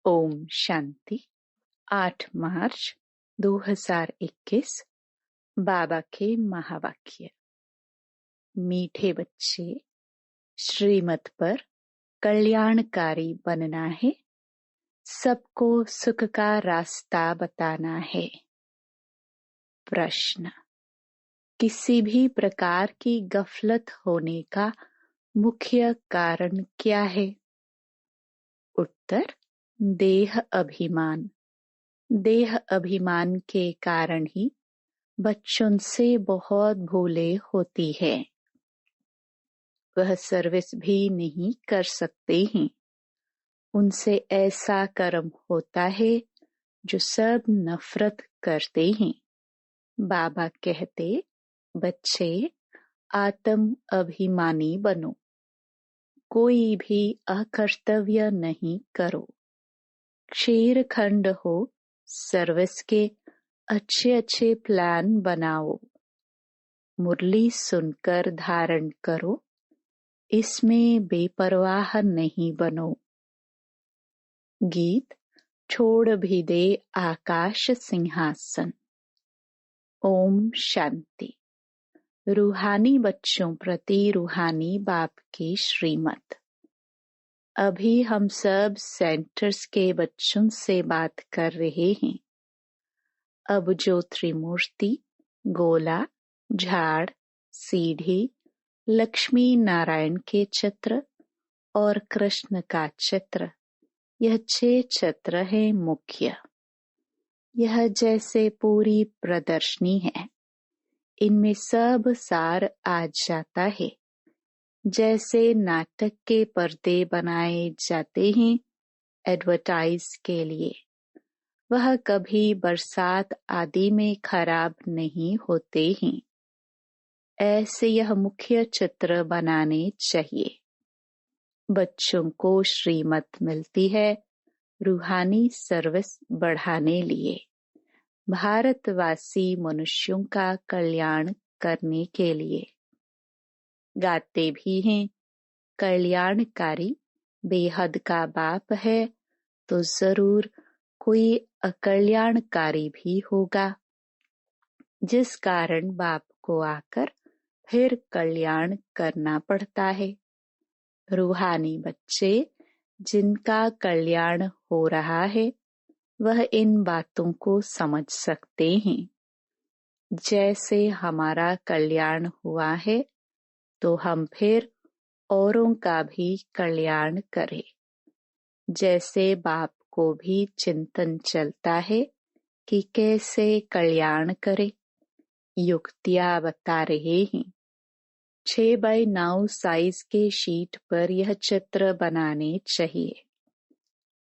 ओम शांति। 8 मार्च 2021 बाबा के महावाक्य। मीठे बच्चे, श्रीमत पर कल्याणकारी बनना है, सबको सुख का रास्ता बताना है। प्रश्न: किसी भी प्रकार की गफलत होने का मुख्य कारण क्या है? उत्तर: देह अभिमान। देह अभिमान के कारण ही बच्चों से बहुत भूलें होती है। वह सर्विस भी नहीं कर सकते हैं। उनसे ऐसा कर्म होता है जो सब नफरत करते हैं। बाबा कहते, बच्चे आत्म अभिमानी बनो, कोई भी अकर्तव्य नहीं करो। क्षेर खंड हो, सर्विस के अच्छे अच्छे प्लान बनाओ। मुरली सुनकर धारण करो, इसमें बेपरवाह नहीं बनो। गीत छोड़ भी दे आकाश सिंहासन। ओम शांति। रूहानी बच्चों प्रति रूहानी बाप की श्रीमत। अभी हम सब सेंटर्स के बच्चों से बात कर रहे हैं। अब जो त्रिमूर्ति, गोला, झाड़, सीढ़ी, लक्ष्मी नारायण के चित्र और कृष्ण का चित्र, यह 6 चित्र है मुख्य। यह जैसे पूरी प्रदर्शनी है। इनमें सब सार आ जाता है। जैसे नाटक के पर्दे बनाए जाते हैं एडवर्टाइज के लिए, वह कभी बरसात आदि में खराब नहीं होते हैं। ऐसे यह मुख्य चित्र बनाने चाहिए। बच्चों को श्रीमत मिलती है रूहानी सर्विस बढ़ाने लिए, भारतवासी मनुष्यों का कल्याण करने के लिए। गाते भी हैं, कल्याणकारी बेहद का बाप है तो जरूर कोई अकल्याणकारी भी होगा, जिस कारण बाप को आकर फिर कल्याण करना पड़ता है। रूहानी बच्चे जिनका कल्याण हो रहा है, वह इन बातों को समझ सकते हैं। जैसे हमारा कल्याण हुआ है, तो हम फिर औरों का भी कल्याण करें। जैसे बाप को भी चिंतन चलता है कि कैसे कल्याण करे, युक्तियां बता रहे हैं। 6x9 साइज के शीट पर यह चित्र बनाने चाहिए।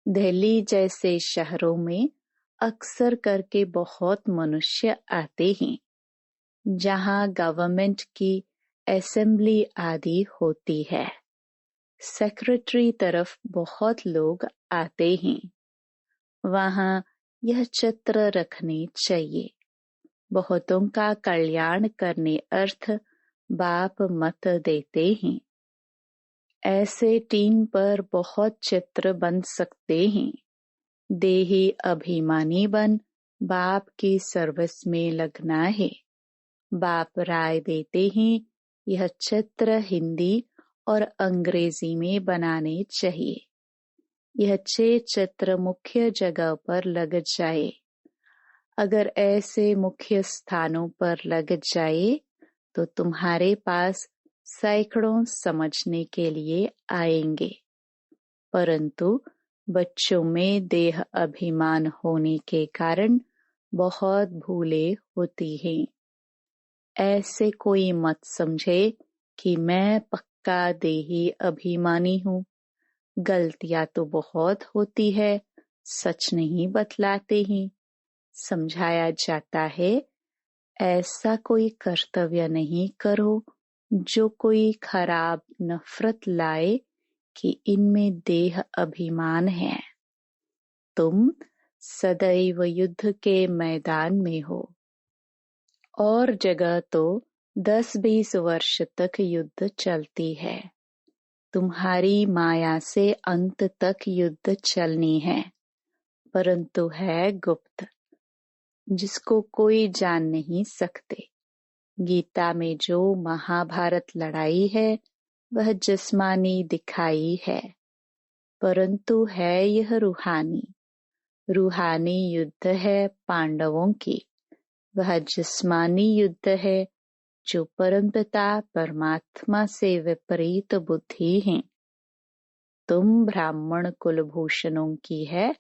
दिल्ली जैसे शहरों में अक्सर करके बहुत मनुष्य आते हैं, जहां गवर्नमेंट की असेंबली आदि होती है। सेक्रेटरी तरफ बहुत लोग आते हैं। वहां यह चित्र रखने चाहिए। बहुतों का कल्याण करने अर्थ बाप मत देते हैं। ऐसे टीन पर बहुत चित्र बन सकते हैं। देही अभिमानी बन बाप की सर्विस में लगना है। बाप राय देते हैं, यह चित्र हिंदी और अंग्रेजी में बनाने चाहिए। यह 6 चित्र मुख्य जगह पर लग जाए। अगर ऐसे मुख्य स्थानों पर लग जाए तो तुम्हारे पास सैकड़ों समझने के लिए आएंगे। परंतु बच्चों में देह अभिमान होने के कारण बहुत भूलें होती हैं। ऐसे कोई मत समझे कि मैं पक्का देही अभिमानी हूँ। गलतियां तो बहुत होती है, सच नहीं बतलाते हैं। समझाया जाता है, ऐसा कोई कर्तव्य नहीं करो जो कोई खराब नफरत लाए कि इनमें देह अभिमान है। तुम सदैव युद्ध के मैदान में हो। और जगह तो 10-20 वर्ष तक युद्ध चलती है। तुम्हारी माया से अंत तक युद्ध चलनी है। परंतु है गुप्त, जिसको कोई जान नहीं सकते। गीता में जो महाभारत लड़ाई है वह जिस्मानी दिखाई है, परंतु है यह रूहानी। रूहानी युद्ध है पांडवों की, वह जिस्मानी युद्ध है जो परमपिता परमात्मा से विपरीत बुद्धि हैं। तुम ब्राह्मण कुलभूषणों की है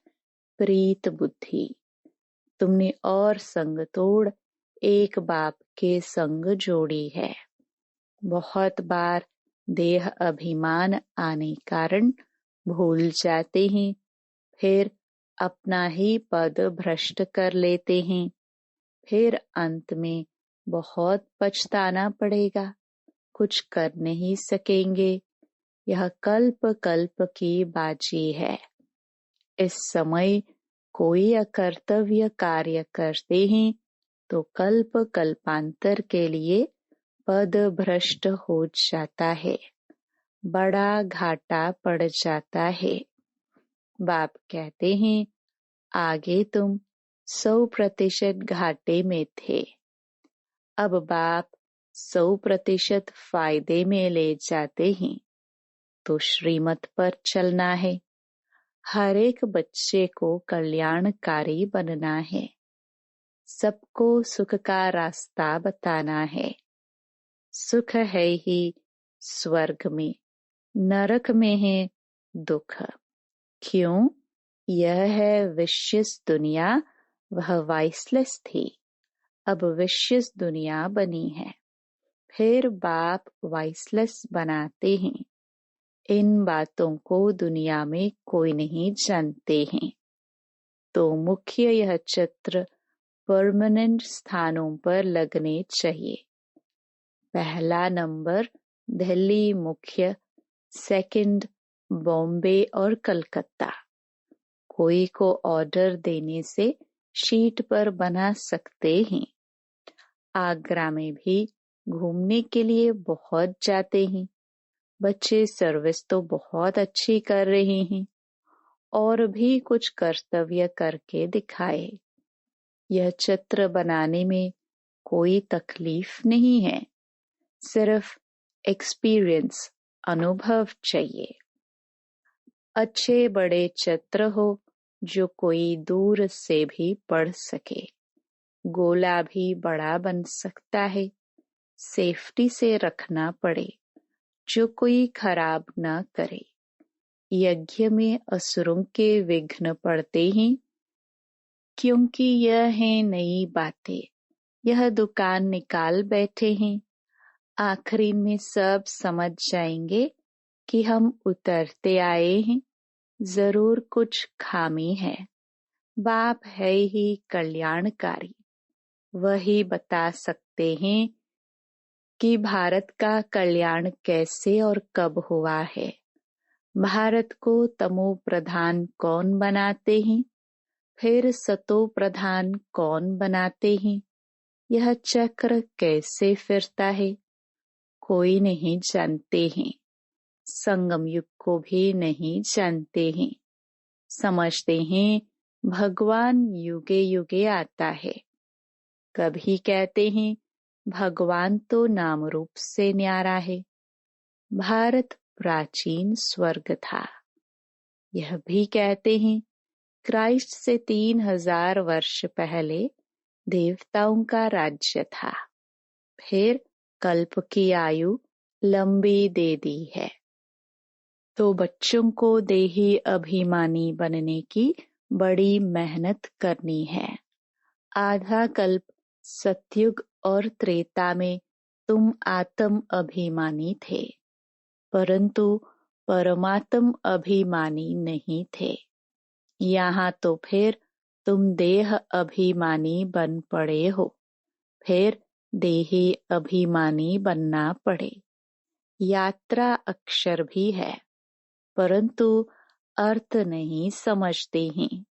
प्रीत बुद्धि। तुमने और संग तोड़ एक बाप के संग जोड़ी है। बहुत बार देह अभिमान आने कारण भूल जाते हैं, फिर अपना ही पद भ्रष्ट कर लेते हैं। फिर अंत में बहुत पछताना पड़ेगा, कुछ कर नहीं सकेंगे। यह कल्प कल्प की बाजी है। इस समय कोई अकर्तव्य कार्य करते हैं तो कल्प कल्पांतर के लिए पद भ्रष्ट हो जाता है, बड़ा घाटा पड़ जाता है। बाप कहते हैं आगे तुम 100% घाटे में थे, अब बाप 100% फायदे में ले जाते हैं। तो श्रीमत पर चलना है। हर एक बच्चे को कल्याणकारी बनना है, सबको सुख का रास्ता बताना है। सुख है ही स्वर्ग में, नरक में है दुख। क्यों? यह है विशेष दुनिया, वह वाइसलेस थी, अब विशेष दुनिया बनी है। फिर बाप वाइसलेस बनाते हैं। इन बातों को दुनिया में कोई नहीं जानते हैं। तो मुख्य यह चित्र परमानेंट स्थानों पर लगने चाहिए। पहला नंबर दिल्ली मुख्य, सेकंड बॉम्बे और कलकत्ता। कोई को ऑर्डर देने से शीट पर बना सकते हैं। आगरा में भी घूमने के लिए बहुत जाते हैं। बच्चे सर्विस तो बहुत अच्छी कर रहे हैं, और भी कुछ कर्तव्य करके दिखाए। यह चित्र बनाने में कोई तकलीफ नहीं है, सिर्फ एक्सपीरियंस, अनुभव चाहिए। अच्छे बड़े चित्र हो जो कोई दूर से भी पढ़ सके। गोला भी बड़ा बन सकता है, सेफ्टी से रखना पड़े, जो कोई खराब न करे। यज्ञ में असुरों के विघ्न पड़ते हैं, क्योंकि यह है नई बातें। यह दुकान निकाल बैठे हैं, आखिरी में सब समझ जाएंगे कि हम उतरते आए हैं, जरूर कुछ खामी है। बाप है ही कल्याणकारी, वही बता सकते हैं कि भारत का कल्याण कैसे और कब हुआ है। भारत को तमो प्रधान कौन बनाते हैं, फिर सतो प्रधान कौन बनाते हैं, यह चक्र कैसे फिरता है, कोई नहीं जानते हैं। संगम युग को भी नहीं जानते हैं। समझते हैं भगवान युगे युगे आता है। कभी कहते हैं भगवान तो नाम रूप से न्यारा है। भारत प्राचीन स्वर्ग था। यह भी कहते हैं क्राइस्ट से 3000 वर्ष पहले देवताओं का राज्य था, फिर कल्प की आयु लंबी दे दी है। तो बच्चों को देही अभिमानी बनने की बड़ी मेहनत करनी है। आधा कल्प सतयुग और त्रेता में तुम आत्म अभिमानी थे, परंतु परमात्म अभिमानी नहीं थे। यहाँ तो फिर तुम देह अभिमानी बन पड़े हो, फिर देही अभिमानी बनना पड़े। यात्रा अक्षर भी है, परंतु अर्थ नहीं समझते हैं।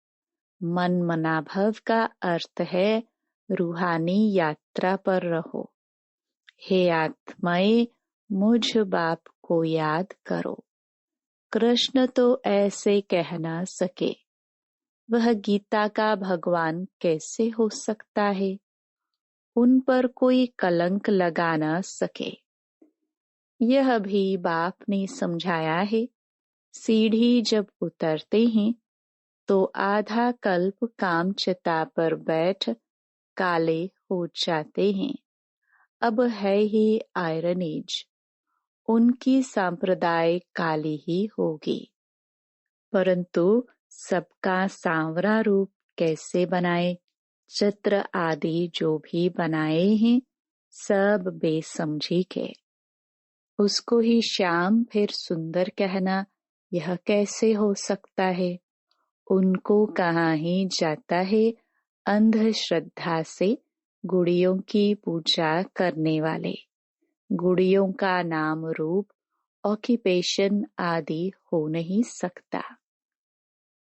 मन मनाभव का अर्थ है रूहानी यात्रा पर रहो। हे आत्माएं, मुझ बाप को याद करो। कृष्ण तो ऐसे कह ना सके, वह गीता का भगवान कैसे हो सकता है? उन पर कोई कलंक लगा न सके। यह भी बाप ने समझाया है। सीढ़ी जब उतरते हैं तो आधा कल्प कामचिता पर बैठ काले हो जाते हैं। अब है ही आयरन एज, उनकी सांप्रदाय काली ही होगी। परंतु सबका सांवरा रूप कैसे बनाए? चित्र आदि जो भी बनाए हैं सब बेसमझी के। उसको ही श्याम फिर सुंदर कहना, यह कैसे हो सकता है? उनको कहाँ ही जाता है अंधश्रद्धा से गुड़ियों की पूजा करने वाले। गुड़ियों का नाम रूप ऑक्यूपेशन आदि हो नहीं सकता।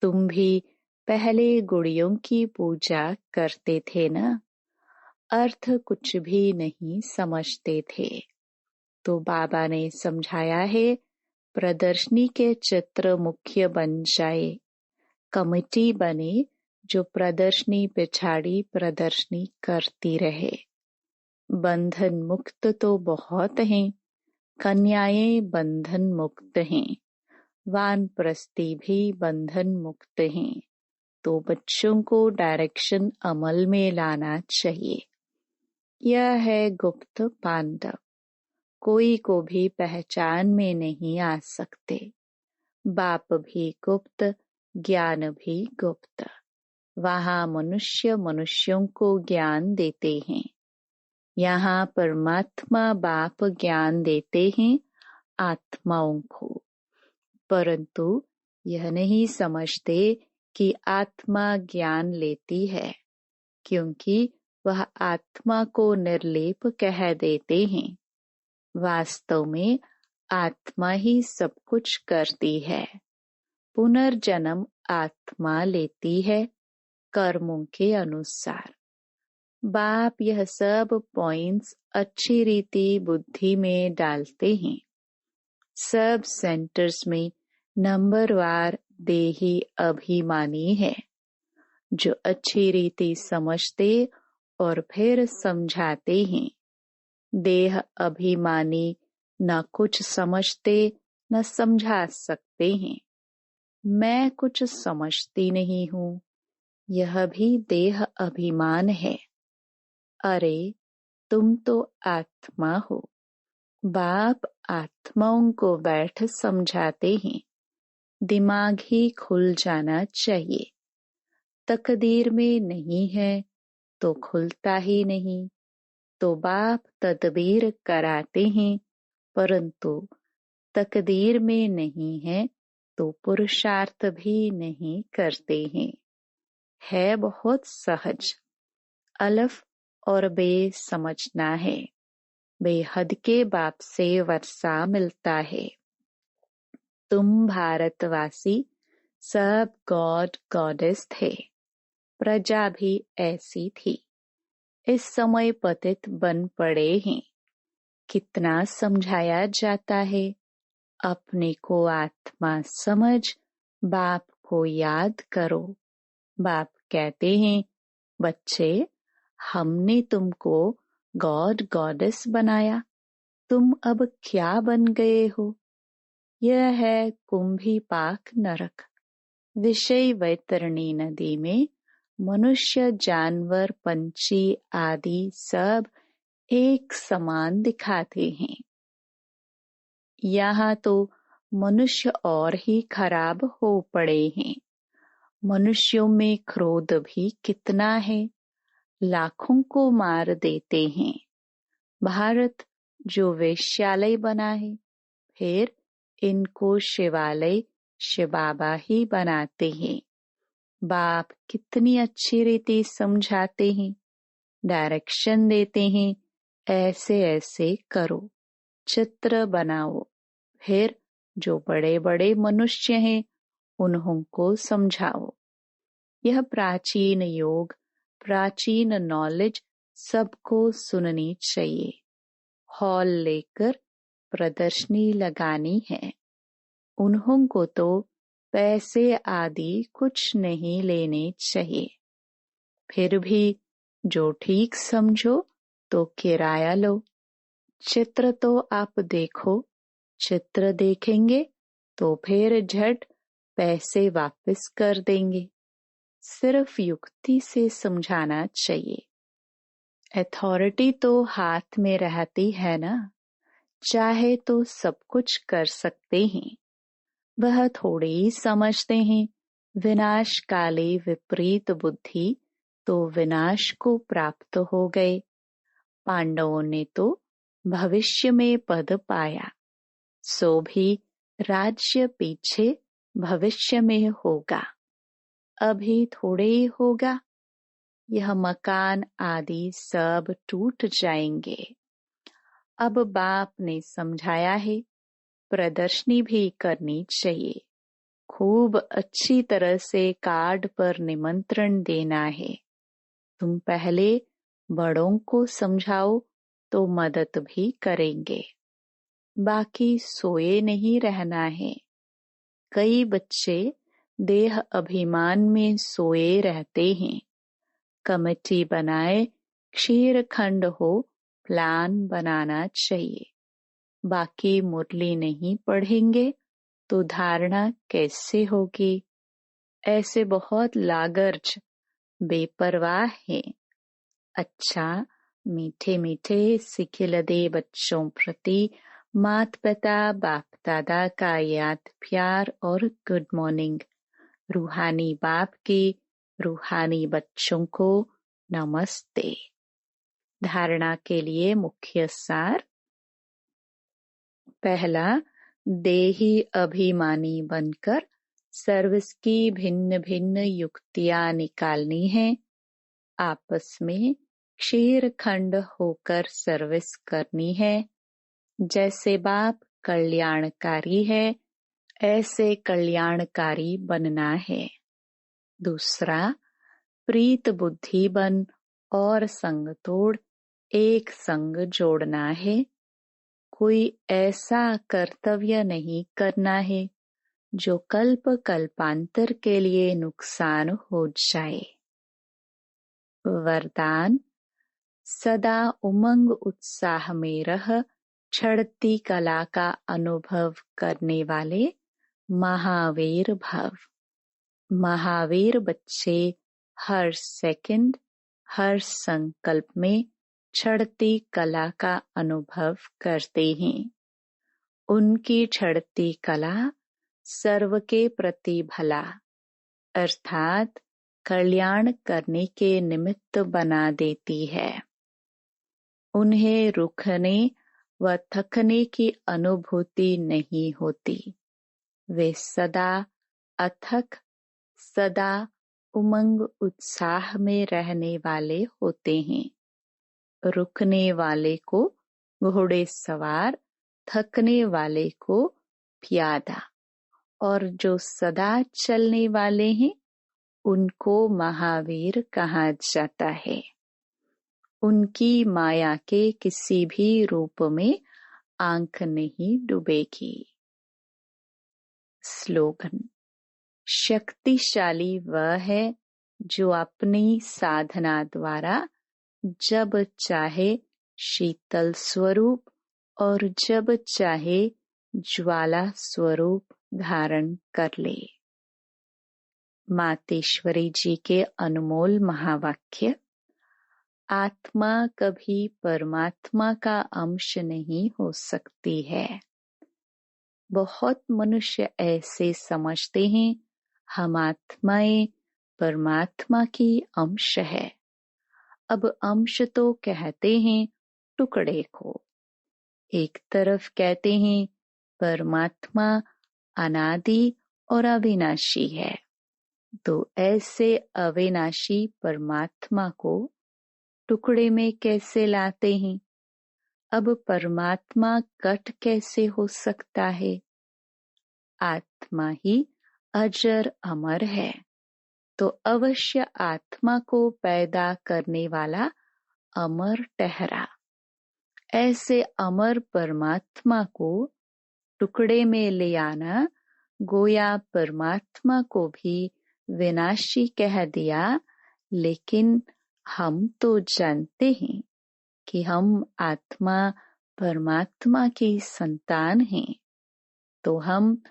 तुम भी पहले गुड़ियों की पूजा करते थे न? अर्थ कुछ भी नहीं समझते थे। तो बाबा ने समझाया है, प्रदर्शनी के चित्र मुख्य बन जाए, कमेटी बने जो प्रदर्शनी पिछाड़ी प्रदर्शनी करती रहे। बंधन मुक्त तो बहुत हैं, कन्याएं बंधन मुक्त हैं, वानप्रस्थी भी बंधन मुक्त हैं। तो बच्चों को डायरेक्शन अमल में लाना चाहिए। यह है गुप्त पांडव, कोई को भी पहचान में नहीं आ सकते। बाप भी गुप्त, ज्ञान भी गुप्त। वहाँ मनुष्य मनुष्यों को ज्ञान देते हैं, यहाँ परमात्मा बाप ज्ञान देते हैं आत्माओं को। परंतु यह नहीं समझते कि आत्मा ज्ञान लेती है, क्योंकि वह आत्मा को निर्लेप कह देते हैं। वास्तव में आत्मा ही सब कुछ करती है। पुनर्जन्म आत्मा लेती है कर्मों के अनुसार। बाप यह सब पॉइंट्स अच्छी रीति बुद्धि में डालते हैं। सब सेंटर्स में नंबरवार देही अभिमानी है, जो अच्छी रीति समझते और फिर समझाते हैं। देह अभिमानी न कुछ समझते न समझा सकते हैं। मैं कुछ समझती नहीं हूँ, यह भी देह अभिमान है। अरे तुम तो आत्मा हो। बाप आत्माओं को बैठ समझाते हैं। दिमाग ही खुल जाना चाहिए। तकदीर में नहीं है तो खुलता ही नहीं। तो बाप तदबीर कराते हैं, परंतु तकदीर में नहीं है तो पुरुषार्थ भी नहीं करते हैं। है बहुत सहज। अलफ और बे समझना है। बेहद के बाप से वर्षा मिलता है। तुम भारतवासी सब गॉड गॉडेस थे। प्रजा भी ऐसी थी। इस समय पतित बन पड़े हैं। कितना समझाया जाता है। अपने को आत्मा समझ, बाप को याद करो। बाप कहते हैं, बच्चे हमने तुमको गॉड गॉडेस बनाया, तुम अब क्या बन गए हो? यह है कुंभी पाक नरक। विषय वैतरणी नदी में मनुष्य जानवर पंछी आदि सब एक समान दिखाते हैं। यहाँ तो मनुष्य और ही खराब हो पड़े हैं। मनुष्यों में क्रोध भी कितना है। लाखों को मार देते हैं। भारत जो वेश्यालय बना है, फिर इनको शिवालय शिवबाबा ही बनाते हैं। बाप कितनी अच्छी रीति समझाते हैं, डायरेक्शन देते हैं। ऐसे ऐसे करो, चित्र बनाओ। फिर जो बड़े बड़े मनुष्य हैं उन्हों को समझाओ। यह प्राचीन योग, प्राचीन नॉलेज सबको सुननी चाहिए। हॉल लेकर प्रदर्शनी लगानी है। उन्हों को तो पैसे आदि कुछ नहीं लेने चाहिए। फिर भी जो ठीक समझो तो किराया लो। चित्र तो आप देखो, चित्र देखेंगे तो फिर झट पैसे वापस कर देंगे। सिर्फ युक्ति से समझाना चाहिए। अथॉरिटी तो हाथ में रहती है ना, चाहे तो सब कुछ कर सकते हैं। वह थोड़े ही समझते हैं। विनाश काले विपरीत बुद्धि, तो विनाश को प्राप्त हो गए। पांडवों ने तो भविष्य में पद पाया, सो भी राज्य पीछे भविष्य में होगा, अभी थोड़े ही होगा। यह मकान आदि सब टूट जाएंगे। अब बाप ने समझाया है, प्रदर्शनी भी करनी चाहिए। खूब अच्छी तरह से कार्ड पर निमंत्रण देना है। तुम पहले बड़ों को समझाओ तो मदद भी करेंगे। बाकी सोए नहीं रहना है। कई बच्चे देह अभिमान में सोए रहते हैं। कमेटी बनाए, क्षीर खंड हो, प्लान बनाना चाहिए। बाकी मुरली नहीं पढ़ेंगे तो धारणा कैसे होगी? ऐसे बहुत लागर्ज बेपरवाह हैं। अच्छा, मीठे मीठे सिखिलदे बच्चों प्रति माता पिता बाप दादा का याद प्यार और गुड मॉर्निंग। रूहानी बाप की रूहानी बच्चों को नमस्ते। धारणा के लिए मुख्य सार। पहला, देही अभिमानी बनकर सर्विस की भिन्न भिन्न युक्तियां निकालनी है। आपस में क्षीर खंड होकर सर्विस करनी है। जैसे बाप कल्याणकारी है, ऐसे कल्याणकारी बनना है। दूसरा, प्रीत बुद्धि बन और संग तोड़ एक संग जोड़ना है। कोई ऐसा कर्तव्य नहीं करना है जो कल्प कल्पांतर के लिए नुकसान हो जाए। वरदान, सदा उमंग उत्साह में रह चढ़ती कला का अनुभव करने वाले महावीर भव। महावीर बच्चे हर सेकंड, हर संकल्प में चढ़ती कला का अनुभव करते हैं। उनकी चढ़ती कला सर्व के प्रति भला अर्थात कल्याण करने के निमित्त बना देती है। उन्हें रुकने व थकने की अनुभूति नहीं होती। वे सदा अथक, सदा उमंग उत्साह में रहने वाले होते हैं। रुकने वाले को घोड़े सवार, थकने वाले को प्यादा, और जो सदा चलने वाले हैं उनको महावीर कहा जाता है। उनकी माया के किसी भी रूप में आंख नहीं डूबेगी। स्लोगन, शक्तिशाली वह है जो अपनी साधना द्वारा जब चाहे शीतल स्वरूप और जब चाहे ज्वाला स्वरूप धारण कर ले। मातेश्वरी जी के अनमोल महावाक्य। आत्मा कभी परमात्मा का अंश नहीं हो सकती है। बहुत मनुष्य ऐसे समझते हैं हम आत्माएं परमात्मा की अंश है। अब अंश तो कहते हैं टुकड़े को। एक तरफ कहते हैं परमात्मा अनादि और अविनाशी है, तो ऐसे अविनाशी परमात्मा को टुकड़े में कैसे लाते हैं? अब परमात्मा कट कैसे हो सकता है? आत्मा ही अजर अमर है, तो अवश्य आत्मा को पैदा करने वाला अमर ठहरा। ऐसे अमर परमात्मा को टुकड़े में ले आना गोया परमात्मा को भी विनाशी कह दिया, लेकिन हम तो जानते हैं कि हम आत्मा परमात्मा की संतान हैं, तो हम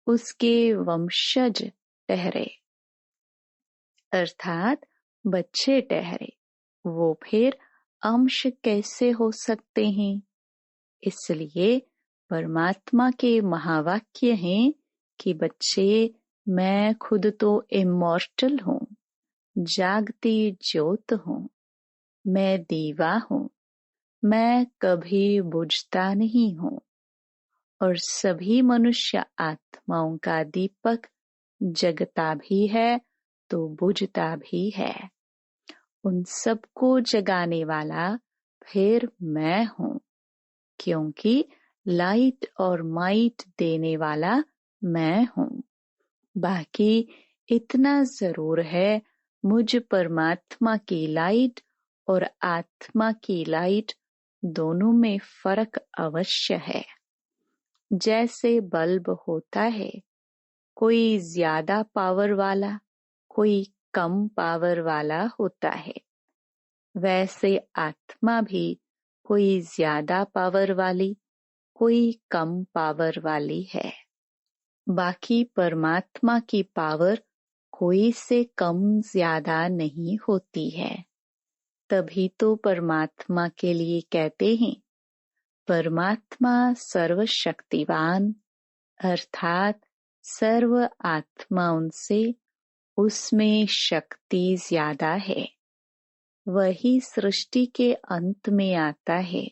उसके वंशज ठहरे, अर्थात बच्चे ठहरे। वो फिर अंश कैसे हो सकते हैं? इसलिए परमात्मा के महावाक्य हैं कि बच्चे, मैं खुद तो इमॉर्टल हूँ, जागती ज्योत हूँ, मैं दीवा हूँ, मैं कभी बुझता नहीं हूँ, और सभी मनुष्य आत्माओं का दीपक जगता भी है तो बुझता भी है। उन सबको जगाने वाला फिर मैं हूँ, क्योंकि लाइट और माइट देने वाला मैं हूँ। बाकी इतना जरूर है, मुझ परमात्मा की लाइट और आत्मा की लाइट दोनों में फर्क अवश्य है। जैसे बल्ब होता है, कोई ज्यादा पावर वाला, कोई कम पावर वाला होता है, वैसे आत्मा भी कोई ज्यादा पावर वाली, कोई कम पावर वाली है। बाकी परमात्मा की पावर कोई से कम ज्यादा नहीं होती है। तभी तो परमात्मा के लिए कहते हैं, परमात्मा सर्वशक्तिवान, अर्थात सर्व आत्माओं से उसमें शक्ति ज्यादा है। वही सृष्टि के अंत में आता है।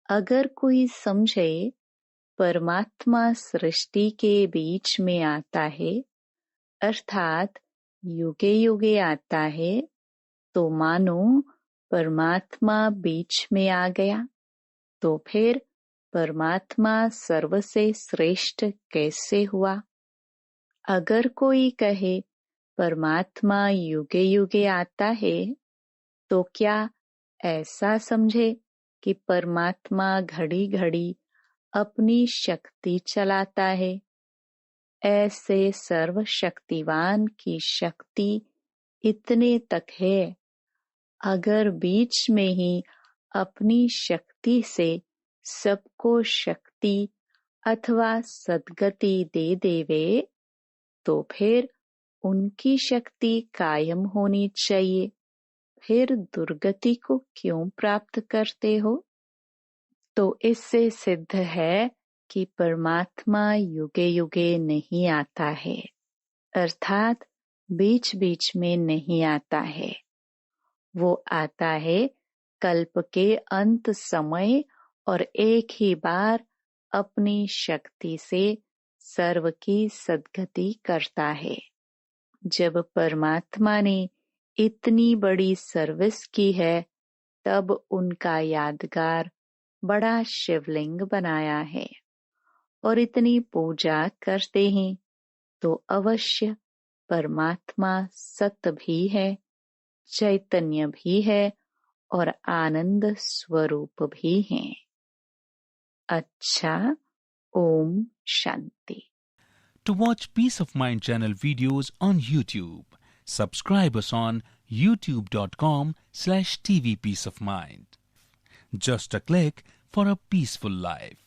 अगर कोई समझे परमात्मा सृष्टि के बीच में आता है, अर्थात युगे युगे आता है, तो मानो परमात्मा बीच में आ गया, तो फिर परमात्मा सर्व से श्रेष्ठ कैसे हुआ? अगर कोई कहे परमात्मा युगे युगे आता है, तो क्या ऐसा समझे कि परमात्मा घड़ी घड़ी अपनी शक्ति चलाता है? ऐसे सर्वशक्तिवान की शक्ति इतने तक है। अगर बीच में ही अपनी शक्ति से सबको शक्ति अथवा सद्गति दे देवे, तो फिर उनकी शक्ति कायम होनी चाहिए। फिर दुर्गति को क्यों प्राप्त करते हो? तो इससे सिद्ध है कि परमात्मा युगे युगे नहीं आता है, अर्थात बीच बीच में नहीं आता है। वो आता है कल्प के अंत समय और एक ही बार अपनी शक्ति से सर्व की सद्गति करता है। जब परमात्मा ने इतनी बड़ी सर्विस की है, तब उनका यादगार बड़ा शिवलिंग बनाया है और इतनी पूजा करते हैं, तो अवश्य परमात्मा सत्य भी है, चैतन्य भी है और आनंद स्वरूप भी है। अच्छा, Om Shanti. To watch Peace of Mind channel videos on YouTube, subscribe us on youtube.com/tvpeaceofmind. Just a click for a peaceful life.